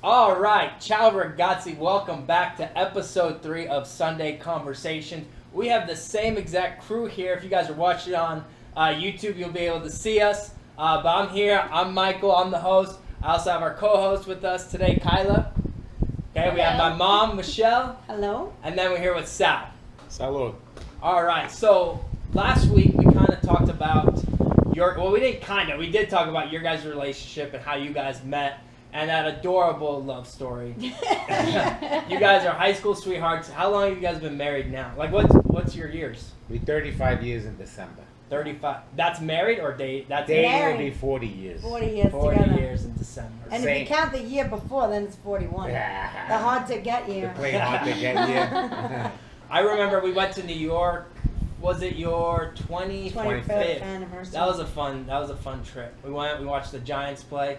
All right, ciao ragazzi, welcome back to episode 3 of Sunday Conversations. We have the same exact crew here. If you guys are watching on YouTube, you'll be able to see us. But I'm here, I'm Michael, I'm the host. I also have our co-host with us today, Kyla. Okay, we have my mom, Michele. Hello. And then we're here with Sal. Salud. All right, so last week we kind of talked about we did talk about your guys' relationship and how you guys met. And that adorable love story. You guys are high school sweethearts. How long have you guys been married now? Like, what's your years? We're 35 years in December. 35. That's married or date? That's Dating will be 40 years. 40 years 40 together. years in December. And if you count the year before, then it's 41. Yeah. The hard to get year. The play hard to get year. I remember we went to New York. Was it your 25th anniversary? That was a fun trip. We watched the Giants play.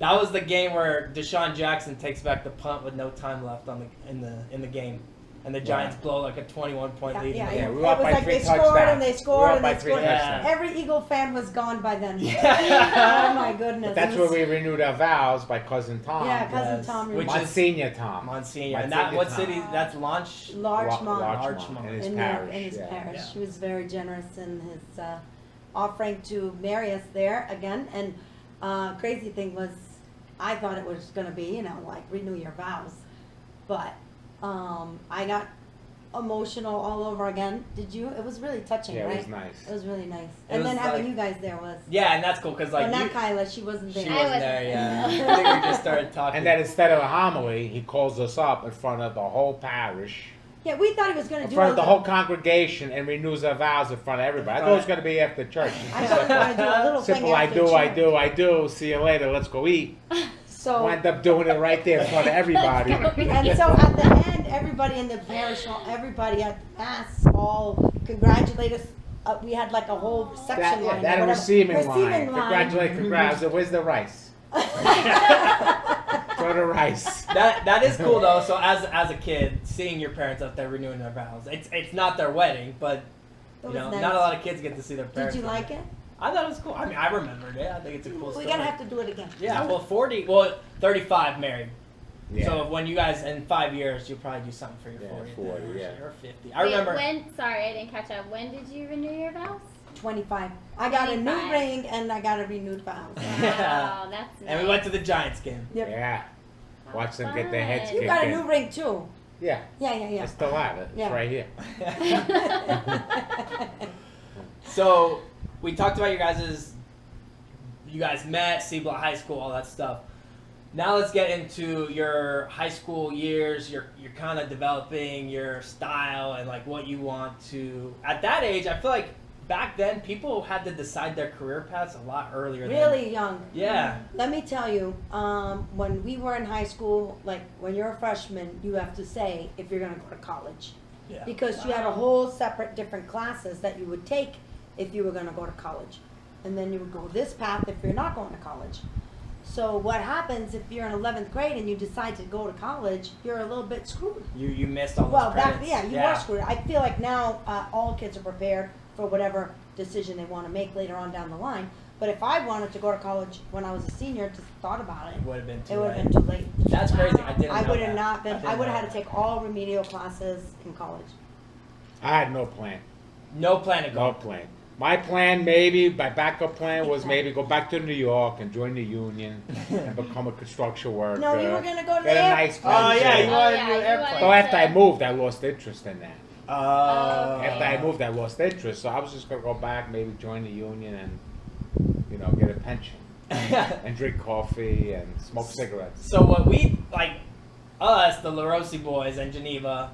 That was the game where Deshaun Jackson takes back the punt with no time left in the game, and the Giants blow like a 21-point lead. Yeah, we were up by 3 they touchdowns. scored and they scored We and were up they by 3 scored. touchdowns. Every Eagle fan was gone by then. Yeah. Oh my goodness. But that's where we renewed our vows by Cousin Tom. Yeah, Cousin Yes. Tom. Which Monsignor Tom. Monsignor. And that, what city? That's Larchmont. Larchmont. In his parish. In his yeah. parish. Yeah. He was very generous in his offering to marry us there again. And crazy thing was, I thought it was going to be, like renew your vows. But I got emotional all over again. Did you? It was really touching, Yeah, right? it was nice. It was really nice. It And then was having like- you guys there was. Yeah, and that's cool because like Well, not Kyla, she wasn't there. she wasn't there. Yeah, I think we just started talking. And then instead of a homily, he calls us up in front of the whole parish, Yeah, we thought he was going to in do front of the a- whole congregation, and renews our vows in front of everybody. I thought it was going to be after church. I thought we were going to do a little thing Simple, I do. See you later. Let's go eat. So, Wind up doing it right there in front of everybody. and so at the end, everybody in the parish, everybody at Mass all congratulated us. We had like a whole section line. That or a whatever. receiving line. Congrats. Where's the rice? Throw the rice. That is cool though. So as a kid, seeing your parents out there renewing their vows, it's not their wedding, but It was nice. not a lot of kids get to see their parents. Did you like it? I thought it was cool. I mean, I remembered it. I think it's a cool story. We're gonna have to do it again. Yeah, well, 35 married. Yeah. So when you guys, in 5 years, you'll probably do something for your 40th 40, anniversary yeah. or 50. I remember. Sorry, I didn't catch up. When did you renew your vows? 25. I got a new 25. ring and I got a renewed vows. Wow, that's nice. And we went to the Giants game. Yep. Yeah. How Watch them get their heads fun. You kicked got a in. new ring too. Yeah. Yeah. I still have it. Yeah. It's right here. So we talked about you guys met, C-Block High School, all that stuff. Now let's get into your high school years. You're kind of developing your style and like what you want to. At that age, I feel like back then people had to decide their career paths a lot earlier. Really young. Yeah. Let me tell you, when we were in high school, like when you're a freshman, you have to say if you're going to go to college. Yeah. Because you had a whole separate different classes that you would take if you were going to go to college. And then you would go this path if you're not going to college. So what happens if you're in 11th grade and you decide to go to college, you're a little bit screwed. You missed all those Well, credits. you were screwed. I feel like now all kids are prepared for whatever decision they want to make later on down the line. But if I wanted to go to college when I was a senior, just thought about it, It would have been too it would have late. been too late. That's crazy. I didn't. I know would have that. not been. didn't I would know have had to that. take all remedial classes in college. I had no plan. No plan to go. No plan. My plan, my backup plan was maybe go back to New York and join the union and become a construction worker. No, you were gonna go to Get the a air- nice Oh yeah, you pension. wanted yeah, to do you airplane. So after I moved, I lost interest in that. Oh. Okay. After I moved, I lost interest. So I was just gonna go back, maybe join the union and, get a pension and drink coffee and smoke cigarettes. So what we like, us, the LaRossi boys in Geneva,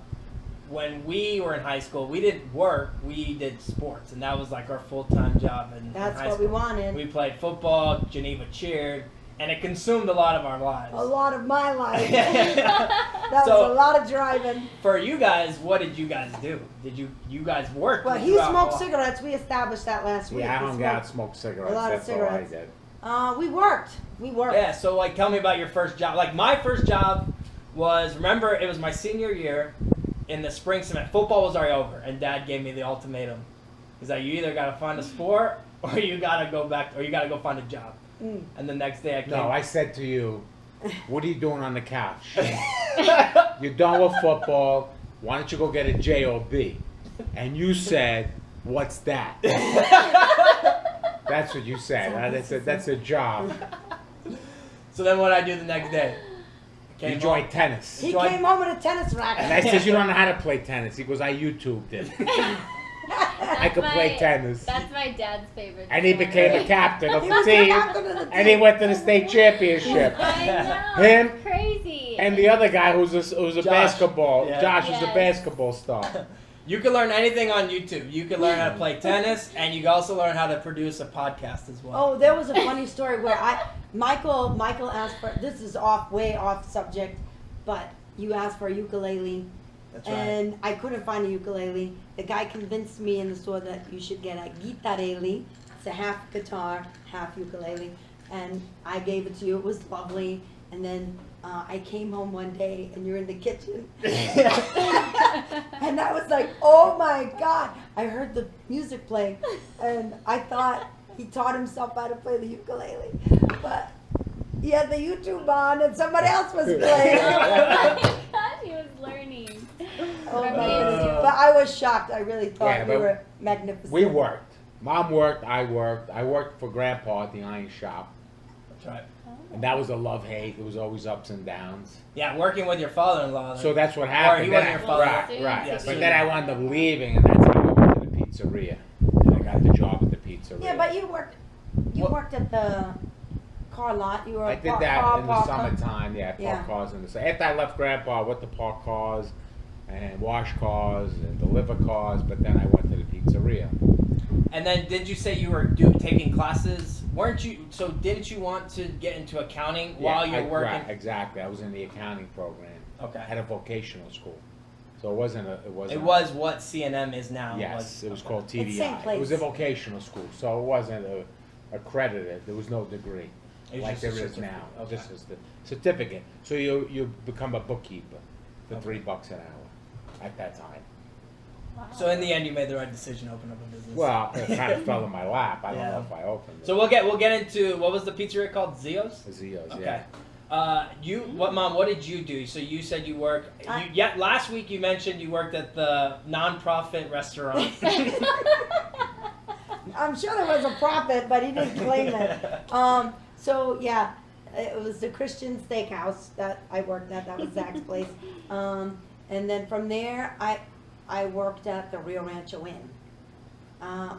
when we were in high school, we didn't work. We did sports, and that was like our full-time job in That's high what school. we wanted. We played football. Geneva cheered, and it consumed a lot of our lives. A lot of my life. That So- was a lot of driving. For you guys, what did you guys do? Did you guys work? Well, he throughout smoked all- cigarettes. We established that last week. Yeah, I He hung smoked- out, smoked cigarettes. a lot of That's all I cigarettes. did. We worked. We worked. Yeah, so like tell me about your first job. Like my first job was, remember, it was my senior year in the spring semester. Football was already over, and Dad gave me the ultimatum. He's like, you either gotta find a sport or you gotta go back, or you gotta go find a job. And the next day I came. No, I said to you, what are you doing on the couch? You're done with football. Why don't you go get a job? And you said, what's that? That's what you said. That's a job. So then what I do the next day? You joined tennis. He came home with a tennis racket. And I said, you don't know how to play tennis. He goes, I YouTubed it. I could play tennis. That's my dad's favorite. And he became a captain of the team. And he went to the state championship. I know. Him It's crazy. and the other guy who's a Josh. basketball. Yeah. Josh is a Yes. basketball star. You can learn anything on YouTube. You can learn how to play tennis, and you can also learn how to produce a podcast as well. Oh, there was a funny story where Michael asked for, this is way off subject, but you asked for a ukulele. That's right. And I couldn't find a ukulele. The guy convinced me in the store that you should get a guitarele. It's a half guitar, half ukulele. And I gave it to you. It was lovely. And then I came home one day and you're in the kitchen. And I was like, oh my God. I heard the music play. And I thought he taught himself how to play the ukulele. But he had the YouTube on and somebody else was playing. He was learning. Oh From my goodness. YouTube. But I was shocked. I really thought Yeah, you but were magnificent. We worked. Mom worked, I worked. I worked for Grandpa at the iron shop. That's right. And that was a love-hate. It was always ups and downs. Yeah, working with your father-in-law. So that's what happened. Or he Then wasn't I- your father. Right, right. Yes, But soon. then I wound up leaving, and that's how I went to the pizzeria. And I got the job at the pizzeria. Yeah, but you worked at the car lot. You were I a did car that in the parker. summertime. Yeah, park Yeah. cars in the. After I left Grandpa, I went to park cars and wash cars and deliver cars. But then I went to the pizzeria. And then did you say you were taking classes? Weren't you? So didn't you want to get into accounting while you were working? Right, exactly. I was in the accounting program. Okay. At a vocational school. So it wasn't a. It was what CNM is now. Yes, it was called It's same TDI. It was a place. vocational school, so it wasn't accredited. There was no degree It was like just a there is certificate. now. Okay. Just as the certificate. So you become a bookkeeper for Okay. $3 an hour at that time. Wow. So in the end, you made the right decision to open up a business. Well, it kind of fell in my lap. I don't Yeah. know if I opened it. So we'll get into what was the pizzeria called? Zio's. Zio's, Okay. yeah. Mom? What did you do? So you said you work. Last week you mentioned you worked at the non-profit restaurant. I'm sure there was a profit, but he didn't claim it. So yeah, it was the Christian Steakhouse that I worked at. That was Zach's place. And then from there, I worked at the Rio Rancho Inn,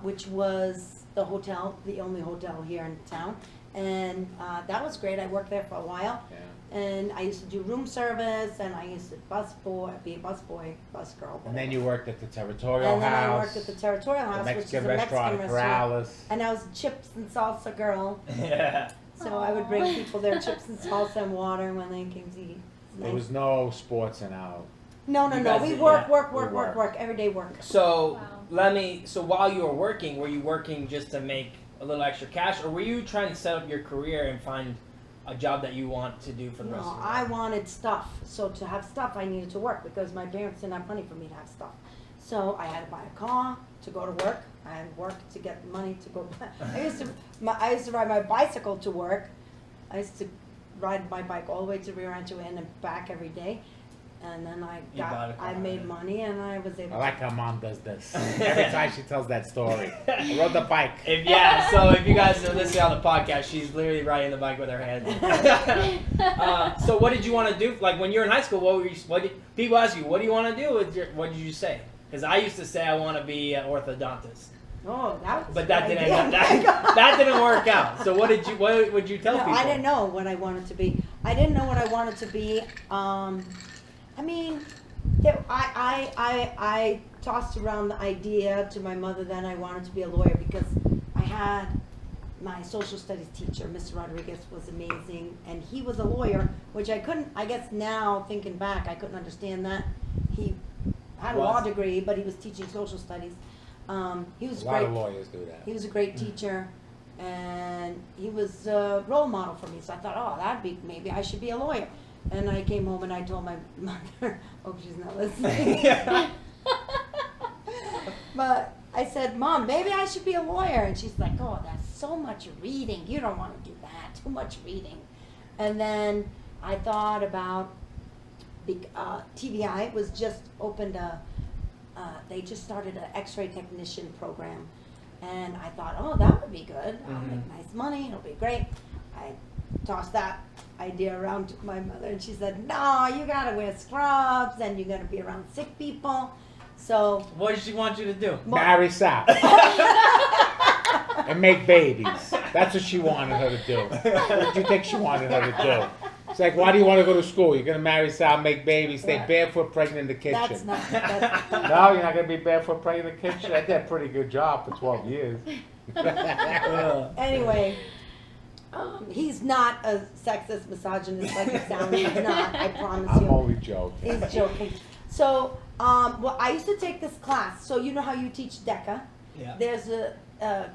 which was the hotel, the only hotel here in town. And that was great. I worked there for a while. Yeah. And I used to do room service, and I used to be a busboy, bus girl. And then you worked at the Territorial And then I House. worked at the Territorial the House, which is a Mexican restaurant Mexican at restaurant. Corrales. And I was a chips and salsa girl. Yeah. So I would bring people their chips and salsa and water when they came to eat. It's There nice. was no sports in our. No. You guys We did, work, yeah. work, We work, work, work. work. Everyday work. So Wow. So while you were working, were you working just to make a little extra cash, or were you trying to set up your career and find a job that you want to do for the rest No, of your I life? wanted stuff. So to have stuff, I needed to work because my parents didn't have money for me to have stuff. So I had to buy a car to go to work. I had to work to get money to go back. I used to ride my bicycle to work. I used to ride my bike all the way to Rio Rancho Inn and back every day. And then You bought a car, I made yeah. money and I was able I like how Mom does this. Every time she tells that story. I rode the bike. So if you guys are listening on the podcast, she's literally riding the bike with her hands. So what did you want to do? Like when you were in high school, what did people ask you? What do you want to do? What did you say? Because I used to say I want to be an orthodontist, Oh, that was but a that good didn't idea. that didn't work out. So what would you tell No, people? I didn't know what I wanted to be. I didn't know what I wanted to be. I mean, I tossed around the idea to my mother that I wanted to be a lawyer because I had my social studies teacher, Mr. Rodriguez, was amazing, and he was a lawyer, which I couldn't, I guess now, thinking back, I couldn't understand that. He had a law Was. degree, but he was teaching social studies. He was A lot great. of lawyers do that. He was a great teacher, and he was a role model for me. So I thought, oh, maybe I should be a lawyer. And I came home and I told my mother, hope she's not listening. But I said, Mom, maybe I should be a lawyer. And she's like, oh, that's so much reading. You don't want to do that. Too much reading. And then I thought about, TVI was just opened they just started an X-ray technician program. And I thought, oh, that would be good. I'll make nice money. It'll be great. I tossed that idea around to my mother, and she said, no, you got to wear scrubs, and you're going to be around sick people. So What does she want you to do? Marry Sal. And make babies. That's what she wanted her to do. What do you think she wanted her to do? It's like, why do you want to go to school? You're going to marry Sal, make babies, stay barefoot pregnant in the kitchen. that's not, that's, No, you're not going to be barefoot pregnant in the kitchen. I did a pretty good job for 12 years. anyway, he's not a sexist, misogynist like it sounds. He's not, I promise I'm you. only joking. He's joking. So, well, I used to take this class. So you know how you teach DECA? Yeah. There's a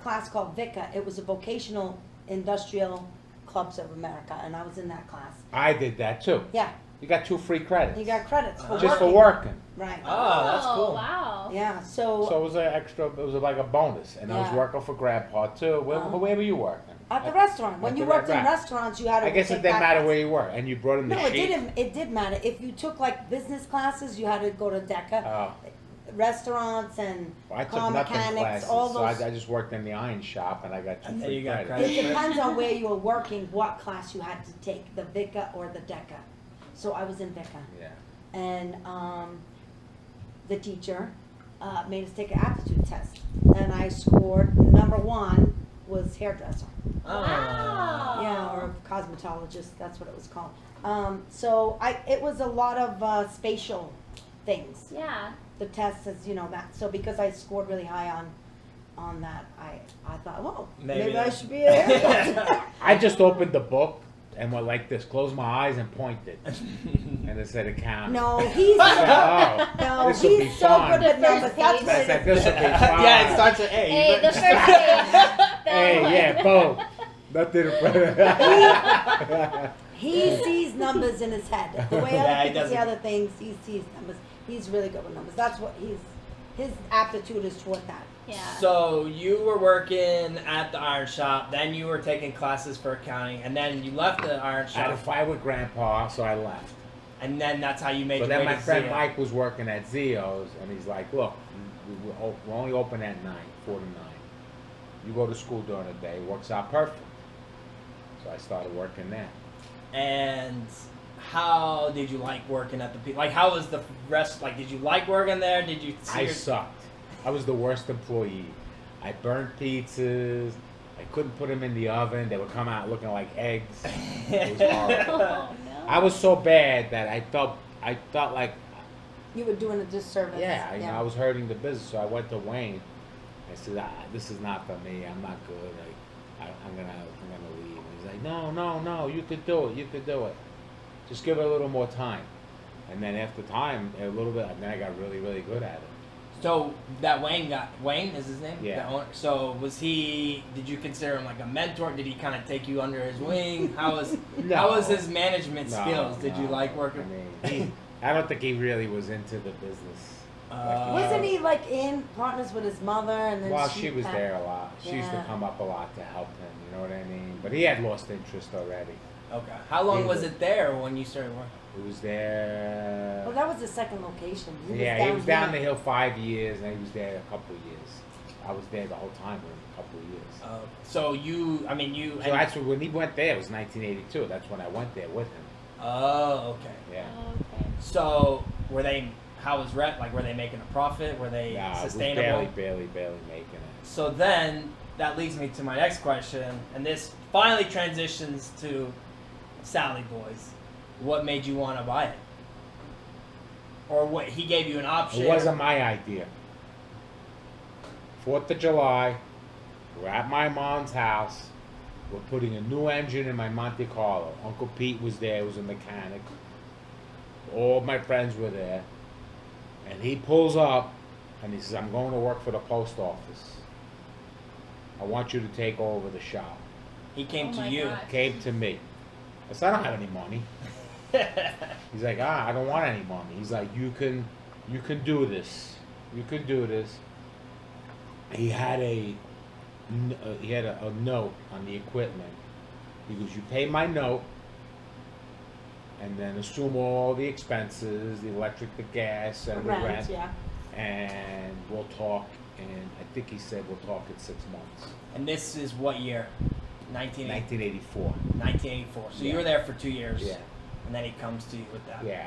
class called VICA. It was a vocational industrial clubs of America, and I was in that class. I did that too. Yeah, You got 2 free credits. you got credits for Just working. for working. Right. Oh, that's cool. Wow. Yeah. So it was an extra, it was like a bonus. And I was Yeah. working for Grandpa too. Where were you working? At the restaurant. When At you the worked in right. restaurants, you had to I guess take it didn't that matter class. where you were. And you brought in the No, sheet. it didn't. It did matter. If you took like business classes, you had to go to DECA. Oh. Restaurants and Well, I took car nothing mechanics, classes, all so I those. just worked in the iron shop and I got 2 And then free you got credits. It depends on where you were working, what class you had to take, the VICA or the DECA. So I was in VICA. Yeah. And the teacher made us take an aptitude test. And I scored, #1 was hairdresser. Wow. Yeah, or cosmetologist, that's what it was called. So it was a lot of spatial things. Yeah. The test is, that. So because I scored really high on that, I thought, well, maybe I should be a hairdresser. I just opened the book and went like this, closed my eyes and pointed. And it said account. No, he's Oh, no, this will be he's so fun. good at numbers. First That's page. what I it said, is. this will be fun. Yeah, it starts at A. Hey, the first page. Hey, yeah, boom. Nothing. He sees numbers in his head. The way Yeah, other he people see doesn't. other things, he sees numbers. He's really good with numbers. That's what his aptitude is toward that. Yeah. So you were working at the iron shop, then you were taking classes for accounting, and then you left the iron I had a shop, fight with Grandpa, so I left. and then that's how you made But your then way my to friend Zia. Mike was working at Zio's, and he's like, look, we're only open at 9, 4 to 9. You go to school during the day, it works out perfect. So I started working there. And how did you like working at the like? How was the rest? Like, did you like working there? Did you? See I sucked. I was the worst employee. I burned pizzas. I couldn't put them in the oven. They would come out looking like eggs. It was horrible. Oh, no. I was so bad that I felt like, You were doing a disservice. yeah, you know, I was hurting the business. So I went to Wayne. I said, this is not for me. I'm not good. I'm gonna leave. And he's like, no, you could do it. You could do it. Just give it a little more time. And then after time, a little bit, and then I got really, really good at it. So that Wayne is his name? Yeah. The owner? So was he? Did you consider him like a mentor? Did he kind of take you under his wing? How was how was his management skills? Did you like working? I mean, I don't think he really was into the business. Wasn't he like in partners with his mother and then Well, she was passed- there a lot. She used to Yeah. come up a lot to help him. You know what I mean? But he had lost interest already. Okay. How long He was was- it there when you started working? He was there. Well, that was the second location. He was down the here. hill 5 years, and he was there a couple of years. I was there the whole time with him, a couple of years. So you, I mean you. So that's when he went there. It was 1982. That's when I went there with him. Oh, okay. Yeah. Okay. So were they? How was rent? Like, were they making a profit? Were they Nah, sustainable? it was barely making it. So then that leads me to my next question, and this finally transitions to Sal-E-Boys. What made you want to buy it? Or what he gave you an option? It wasn't my idea. 4th of July, we're at my mom's house. We're putting a new engine in my Monte Carlo. Uncle Pete was there, he was a mechanic. All my friends were there. And he pulls up and he says, I'm going to work for the post office. I want you to take over the shop. He came Oh to my you. God. Came to me. I said, I don't have any money. He's like, I don't want any money. He's like, you can do this. You can do this. He had a note on the equipment. He goes, you pay my note, and then assume all the expenses, the electric, the gas, and the rent, Yeah. and we'll talk. And I think he said we'll talk in 6 months. And this is what year? 1984. 1984. So Yeah. you were there for 2 years. Yeah. And then he comes to you with that. Yeah.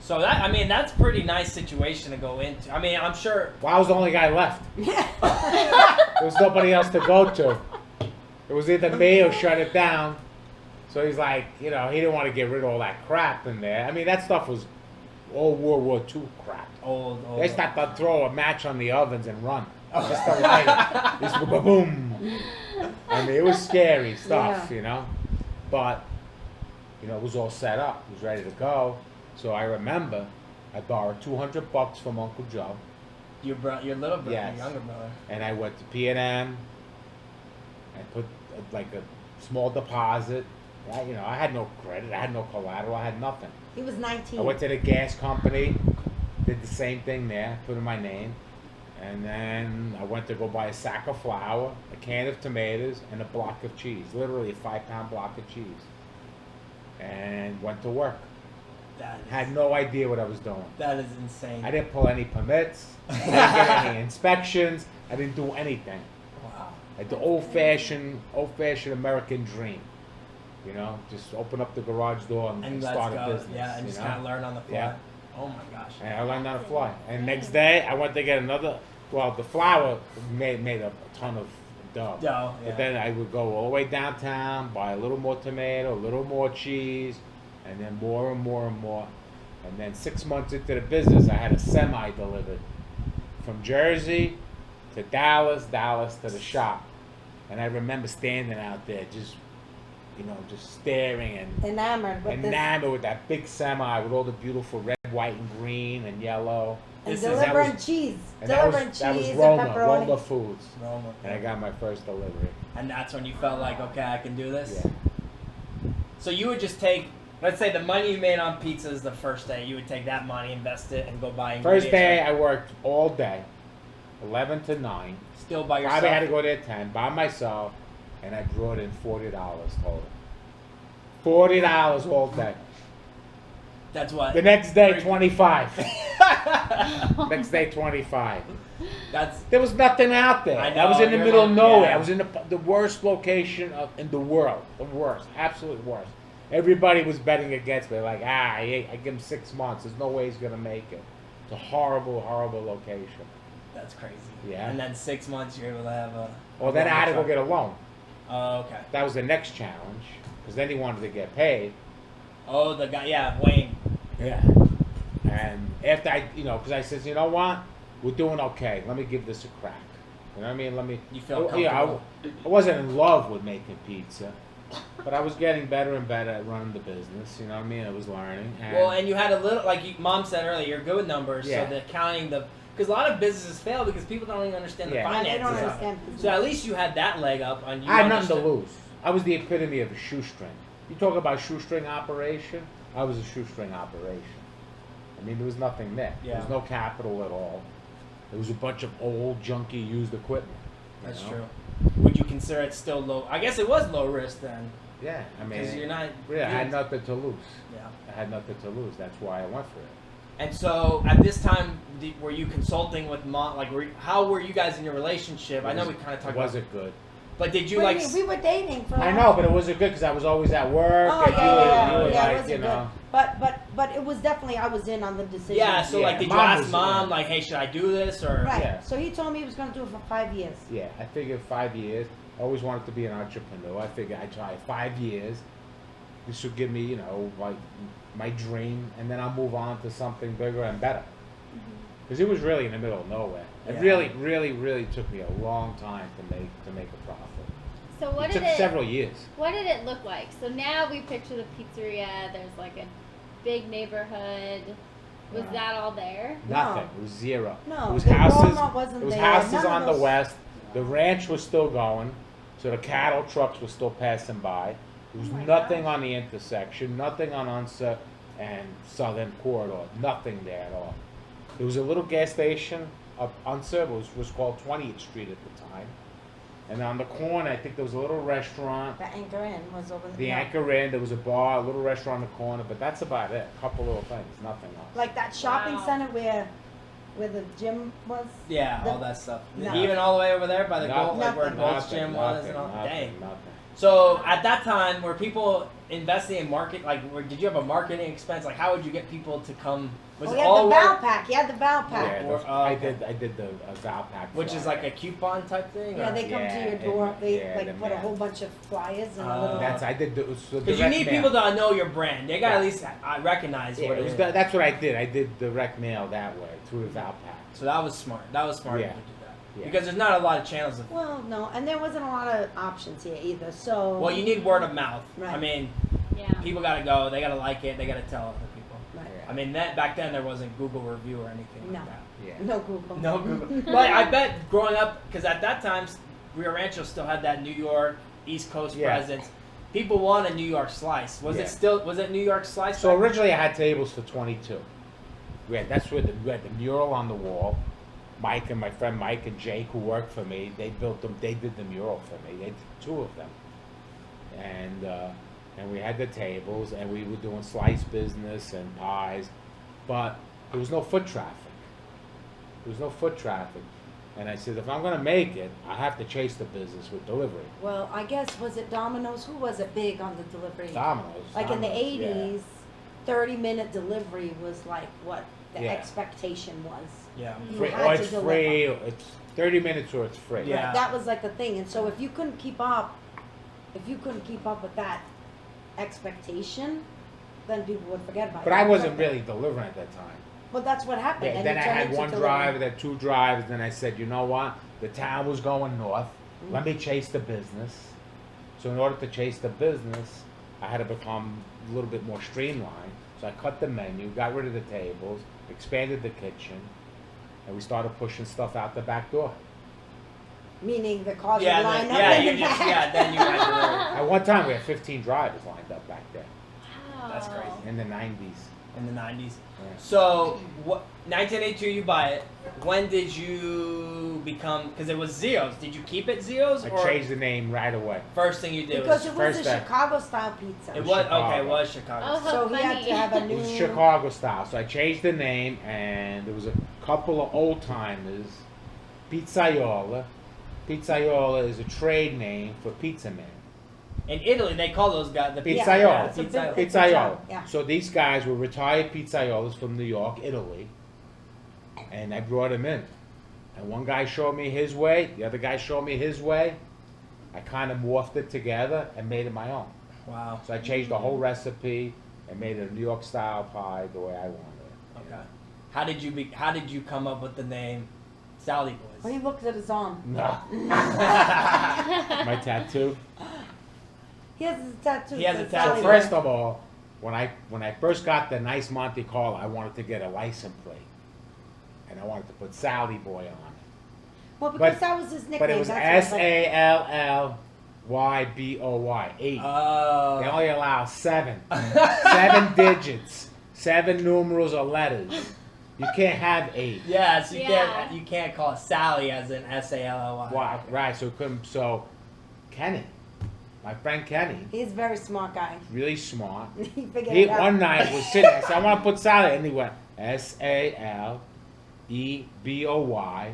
So that, I mean, that's a pretty nice situation to go into. I mean, I'm sure. Well, I was the only guy left. There was nobody else to go to. It was either me or shut it down. So he's like, you know, he didn't want to get rid of all that crap in there. I mean, that stuff was all World War II crap. Old. They used to have to throw a match on the ovens and run. Just to light it. They used to go boom. I mean, it was scary stuff, Yeah. you know. But, you know, it was all set up. It was ready to go. So I remember I borrowed $200 from Uncle Joe. Your little brother, Yes. your younger brother. And I went to P&M. I put like a small deposit. You know, I had no credit. I had no collateral. I had nothing. He was 19. I went to the gas company. Did the same thing there. Put in my name. And then I went to go buy a sack of flour, a can of tomatoes, and a block of cheese. Literally a 5-pound block of cheese. And went to work. That is, Had no idea what I was doing. that is insane. I didn't pull any permits. I didn't get any inspections. I didn't do anything. Wow. Like the old-fashioned American dream. You know, just open up the garage door and And start let's a go. business. Yeah, and you just know? kind of learn on the fly. Yeah. Oh my gosh. And I learned how to fly. And next day, I went to get another. Well, the flour made a ton of dough. Dough, yeah. But then I would go all the way downtown, buy a little more tomato, a little more cheese, and then more and more and more. And then 6 months into the business, I had a semi delivered from Jersey to Dallas, Dallas to the shop. And I remember standing out there just, you know, just staring and Enamored with enamored with that big semi with all the beautiful red, white, and green and yellow. this. This And is- delivering cheese. And that Delivering was, that was cheese Roma, and pepperoni. Roma Foods. Roma. And I got my first delivery. And that's when you felt like, okay, I can do this. Yeah. So you would just take, let's say the money you made on pizzas the first day, you would take that money, invest it, and go buy ingredients. First day I worked all day, 11 to 9. Still by yourself. Probably had to go there at 10 by myself, and I brought in $40 total. $40 all day. That's what. The next day, 25. Next day, 25. That's There was nothing out there. I I was know, in the you're middle of like- nowhere. yeah. I was in the worst location in the world. The worst. Absolute worst. Everybody was betting against me. Like, I give him 6 months. There's no way he's going to make it. It's a horrible, horrible location. that's crazy. Yeah. And then 6 months you're able to have a. Well, then I had to go get a loan. Oh, okay. That was the next challenge. Because then he wanted to get paid. Oh, the guy. Yeah, Wayne. Yeah. And after because I said, you know what? We're doing okay. Let me give this a crack. You know what I mean? Let me. You felt Yeah, comfortable. I wasn't in love with making pizza, but I was getting better and better at running the business. You know what I mean? I was learning. And Well, and you had a little, like Mom said earlier, you're good with numbers. Yeah. So the accounting, because a lot of businesses fail because people don't even understand the Yeah. finances. They don't of it. understand business. So at least you had that leg up on you. I had nothing to understood- lose. I was the epitome of a shoestring. You talk about shoestring operation. I was a shoestring operation. I mean, there was nothing there. Yeah. There was no capital at all. There was a bunch of old, junky, used equipment. you That's know? true. Would you consider it still low? I guess it was low risk then, Yeah, I mean, because you're not. yeah, I had nothing to lose. Yeah. I had nothing to lose. That's why I went for it. And so at this time, were you consulting with Mom? Like, how were you guys in your relationship? I know we kind of It talked about. wasn't good. But did you What do like? you mean? We were dating for. I know, but it wasn't good because I was always at work. Oh and yeah, you were, yeah, you were yeah. It like, wasn't you know. good. But it was definitely I was in on the decision. Yeah. So like, Yeah, did you Mom ask was- Mom yeah. like, hey, should I do this or? Right. Yeah. So he told me he was going to do it for 5 years. Yeah, I figured 5 years. I always wanted to be an entrepreneur. I figured I'd try 5 years. This would give me, like my dream, and then I'll move on to something bigger and better. Because it was really in the middle of nowhere. It Yeah. really, really, really took me a long time to make a profit. So what It did took several years. What did it look like? So now we picture the pizzeria. There's like a big neighborhood. Was Wow. that all there? Nothing. No. It was zero. No, it was the houses. Walmart wasn't it was there. houses None of on the those- west. The ranch was still going, so the cattle trucks were still passing by. There was Oh my nothing gosh. on the intersection, nothing on Unser and Southern Corridor, nothing there at all. There was a little gas station up Unser, was called 20th Street at the time, And on the corner, I think there was a little restaurant. The Anchor Inn was over The no. Anchor Inn, there was a bar, a little restaurant on the corner, but that's about it. A couple little things, nothing else. Like that shopping Wow. center where the gym was. Yeah, The- all that stuff. No. Even all the way over there by the Nothing. gold, like where Nothing. Gold's gym was and all. Nothing, Dang. nothing. So at that time, were people investing in market? Like, did you have a marketing expense? Like, how would you get people to come? Was Oh, it he had all the Val work? Pack. He had the Val Yeah, Pack. Or- I okay. did the Val Pack. Which is flyer. like a coupon type thing? Yeah, or- they come to Yeah, your and- door. They yeah, like the put a mail. whole bunch of flyers and a Oh. little. That's I did the so Because you direct need mail. people to know your brand. They got to at Yeah. least recognize Yeah, what it it was is. that's what I did. I did direct mail that way through the Val Pack. So that was smart. That was smart Yeah. to do that. Yeah. Because there's not a lot of channels. Of, Well, no, and there wasn't a lot of options here either. So. well, you need word of mouth. Right. I mean, Yeah. people got to go. They got to like it. They got to tell other people. Right. I mean, that back then there wasn't Google review or anything No. like that. Yeah. No Google. No Google. But I bet growing up, because at that time, Rio Rancho still had that New York East Coast Yeah. presence. People want a New York slice. Was Yeah. it still? Was it New York slice? So back then? originally I had tables for 22. That's where we had the mural on the wall. Mike and my friend Mike and Jake, who worked for me, they built them. They did the mural for me. They did 2 of them, and we had the tables, and we were doing slice business and pies, but there was no foot traffic. There was no foot traffic, and I said, if I'm gonna make it, I have to chase the business with delivery. Well, I guess was it Domino's? Who was it big on the delivery? Domino's. Like in the Domino's, yeah. 80s, 30-minute delivery was like what the Yeah. expectation was. Yeah. You Free, had or to it's deliver. free. It's 30 minutes or it's free. Yeah. Right, that was like the thing. And so if you couldn't keep up with that expectation, then people would forget about it. But I wasn't really delivering at that time. Well, that's what happened. Yeah, and then you I turned had into one delivery. driver, then 2 drivers, then I said, you know what? The town was going north. Mm-hmm. Let me chase the business. So in order to chase the business, I had to become a little bit more streamlined. So I cut the menu, got rid of the tables, expanded the kitchen, and we started pushing stuff out the back door. Meaning the cars Yeah, would line up yeah, in you the just, back. yeah, then you had to At one time, we had 15 drivers lined up back there Wow. That's crazy. in the 90s. in the 90s. Yeah. So, what? 1982, you buy it. When did you become? Because it was Zio's. Did you keep it Zio's, I or changed the name right away. first thing you did Because was it was first a day. Chicago-style pizza. it was okay? It Chicago. was Chicago. Oh, how So he had funny. to have a It new. was Chicago style, so I changed the name, and there was a couple of old timers. Pizzaiola. Pizzaiola is a trade name for pizza man. In Italy, they call those guys the Yeah, Pizzaiola. it's a big- Pizzaiola. it's a Pizzaiola. job, yeah. So these guys were retired pizzaiolas from New York, Italy, and I brought them in. And one guy showed me his way, the other guy showed me his way. I kind of morphed it together and made it my own. Wow. So I changed the whole recipe and made it a New York style pie the way I wanted it. Okay. How did you come up with the name Sal-E-Boys? Well, he looked at his arm. No. My tattoo. He has a tattoo. He has a that says tattoo. So Sally first Boy. of all, when I first got the nice Monte Carlo, I wanted to get a license plate, and I wanted to put Sal-E-Boy on it. Well, because but- that was his nickname. But it was that's what I SALLYBOY, 8. Oh. They only allow 7. 7 digits, 7 numerals or letters. You can't have 8. Yeah, so Yeah. you can't call it Sally as in SALLY. Why? Right? So Kenny, my friend Kenny, He's a very smart guy. really smart. He figured He it out. one night was sitting. I said, I want to put Sally, and he went SALEBOY,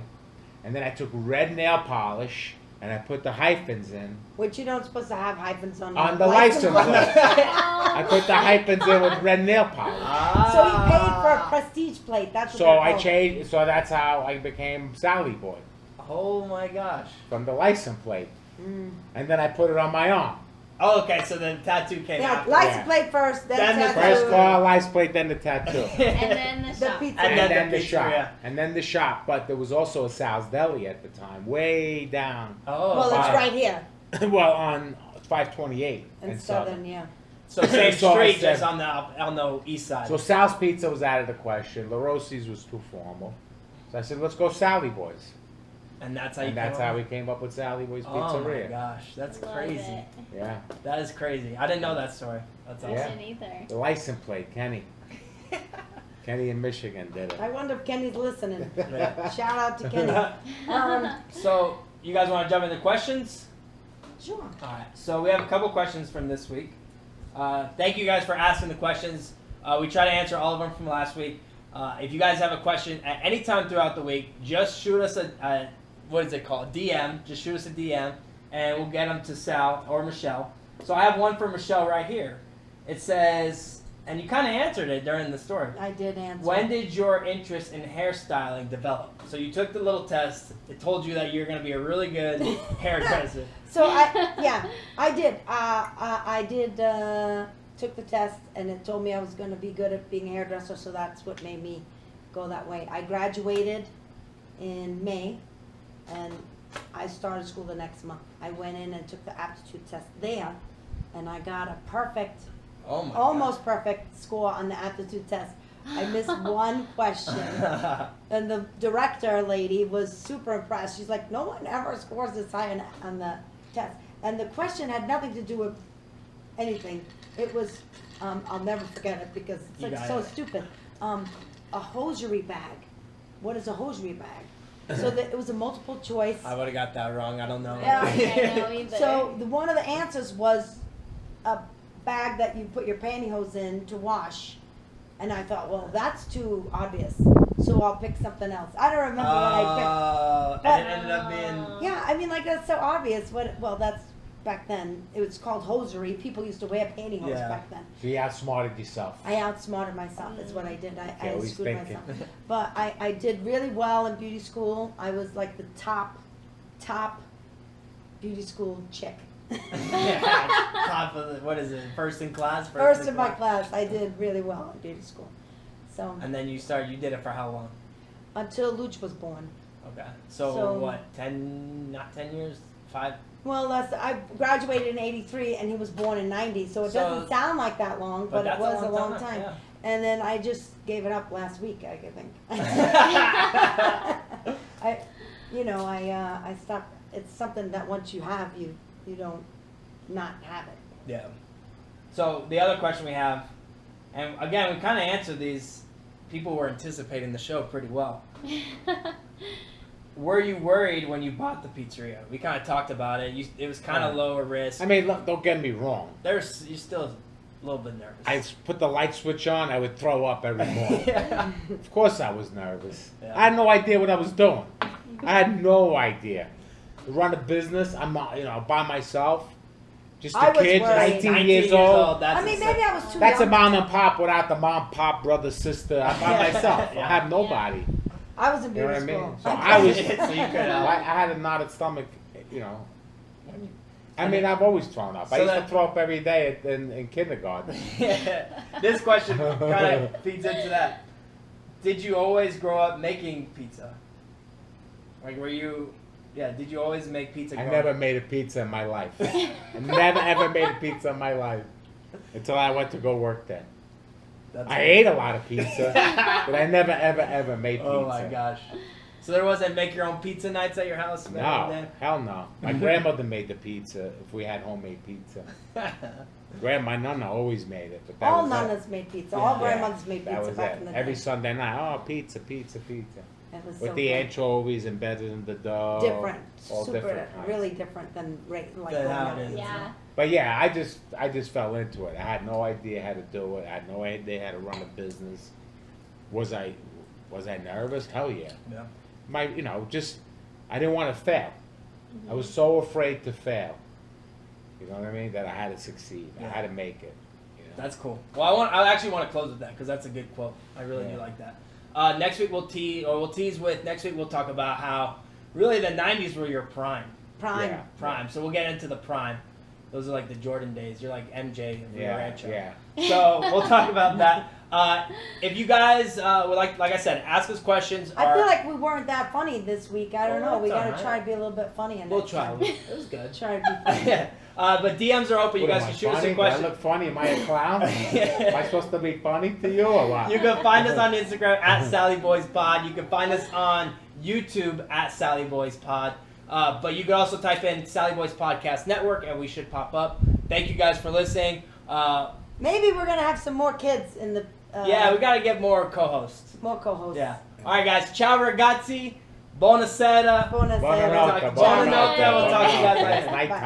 and then I took red nail polish and I put the hyphens in Which you don't supposed to have hyphens on. on your the license plate. Oh, I put the hyphens in with red nail polish. Ah. So he paid for a prestige plate. That's what So they're I called. changed. So that's how I became Sal-E-Boy Oh my gosh. from the license plate, Mm. and then I put it on my arm. Oh, okay, so the tattoo came Yeah, after. license Yeah. plate first, then Then the tattoo. First car, license plate, then the tattoo. and then the The shop. pizza. And And then then the the shop. pizzeria. And then the shop. But there was also a Sal's Deli at the time, way down. Oh, Well, it's Fine. right here Well, on 528 in and Southern, yeah. so same So I street, said- just on the east side. So Sal's Pizza was out of the question. La Rossi's was too formal. So I said, let's go Sal-E-Boys. and that's how you. And that's came how up? we came up with Sal-E-Boys Oh my Pizzeria. gosh, that's Love crazy. it. Yeah. That is crazy. I didn't know that story. That's I awesome. Yeah. didn't either. The license plate, Kenny. Kenny in Michigan did it. I wonder if Kenny's listening. Yeah. Shout out to Kenny. So you guys want to jump into questions? Sure. All right. So we have a couple questions from this week. Thank you guys for asking the questions. We try to answer all of them from last week. If you guys have a question at any time throughout the week, just shoot us a what is it called? DM. Just shoot us a DM, and we'll get them to Sal or Michele. So I have one for Michele right here. It says, and you kind of answered it during the story. I did answer. When did your interest in hairstyling develop? So you took the little test. It told you that you're going to be a really good hairdresser. So I did. I did took the test, and it told me I was going to be good at being a hairdresser. So that's what made me go that way. I graduated in May, and I started school the next month. I went in and took the aptitude test there, and I got a perfect. Oh my Almost perfect score on the aptitude test. I missed one question. And the director lady was super impressed. She's like, no one ever scores this high on the test. And the question had nothing to do with anything. It was, I'll never forget it because it's like so stupid. A hosiery bag. What is a hosiery bag? So it was a multiple choice. I would have got that wrong. I don't know. Yeah. I know either. So one of the answers was a bag that you put your pantyhose in to wash, and I thought, well, that's too obvious, so I'll pick something else. I don't remember what I picked. And it ended up being. Yeah, I mean, like, that's so obvious. Well, that's back then. It was called hosiery. People used to wear pantyhose back then. So you outsmarted yourself. I outsmarted myself. Is what I did. I always screwed thinking. myself. But I did really well in beauty school. I was like the top beauty school chick. Top of the, what is it? First in class. First in my class, I did really well in beauty school. So And then you did it for how long? until Luch was born. Okay. So So- what? 10? Not 10 years. 5. Well, I graduated in '83, and he was born in '90. So it So- doesn't sound like that long, but it that's was a long time. Yeah. And then I just gave it up last week, I think. I stopped. It's something that once you have, you don't not have it. Yeah. So the other question we have, and again, we kind of answered these. People were anticipating the show pretty well. Were you worried when you bought the pizzeria? We kind of talked about it. It was kind of lower risk. I mean, look, don't get me wrong. You're still a little bit nervous. I put the light switch on, I would throw up every morning. Yeah. Of course I was nervous. Yeah. I had no idea what I was doing. I had no idea. To run a business, I'm not, by myself. Just I a was kid, worried. 19 years old. That's I mean, maybe I was too That's a young. mom and pop without the mom, pop, brother, sister. I'm by myself. Yeah. I have nobody. I was in You know beauty what I mean? school. So I was. So you could, I had a knotted stomach. I mean, I've always thrown up. I So used to that- throw up every day in kindergarten. This question kind of feeds into that. Did you always grow up making pizza? Like, did you always make pizza? I growing never up? made a pizza in my life. I never ever made a pizza in my life until I went to go work there. I ate a lot of pizza, but I never ever made pizza. Oh my gosh. So there wasn't make your own pizza nights at your house? No, hell no. My grandmother made the pizza if we had homemade pizza. My nonna always made it, but that All was nonnas made pizza. Yeah. All grandmothers made That pizza was back it. in the Every day. Sunday night, pizza. It was With so the good. anchovies embedded in the dough. Different, all super, different kinds. really different than like Than how growing it up. is. Yeah. But yeah, I just fell into it. I had no idea how to do it. I had no idea how to run a business. Was I nervous? Hell yeah. Yeah. I didn't want to fail. I was so afraid to fail. You know what I mean? That I had to succeed. Yeah. I had to make it. That's cool. Well, I actually want to close with that because that's a good quote. I really do Yeah. like that. Next week we'll tease with. Next week we'll talk about how really the '90s were your prime. Prime. Yeah. Prime. So we'll get into the prime. Those are like the Jordan days. You're like MJ of Rio Rancho. Yeah. So we'll talk about that. If you guys would like I said, ask us questions. I feel like we weren't that funny this week. I don't Well, know. We that's gotta alright. try to be a little bit funny. We'll try. It was good. Try to be funny. Yeah. But DMs are open. You What, guys am can I shoot us funny? a Do I question. look funny? Am I a clown? Am I supposed to be funny to you or what? You can find us on Instagram at Sal-E-Boys Pod. You can find us on YouTube at Sal-E-Boys Pod. But you can also type in Sal-E-Boys Podcast Network and we should pop up. Thank you guys for listening. Maybe we're gonna have some more kids in the. Yeah, we got to get more co-hosts. More co-hosts. Yeah. All right, guys. Ciao, ragazzi. Buonasera. Buonasera. Buonanotte, Buonanotte. We'll talk to you guys buonanotte. later. It's nighttime.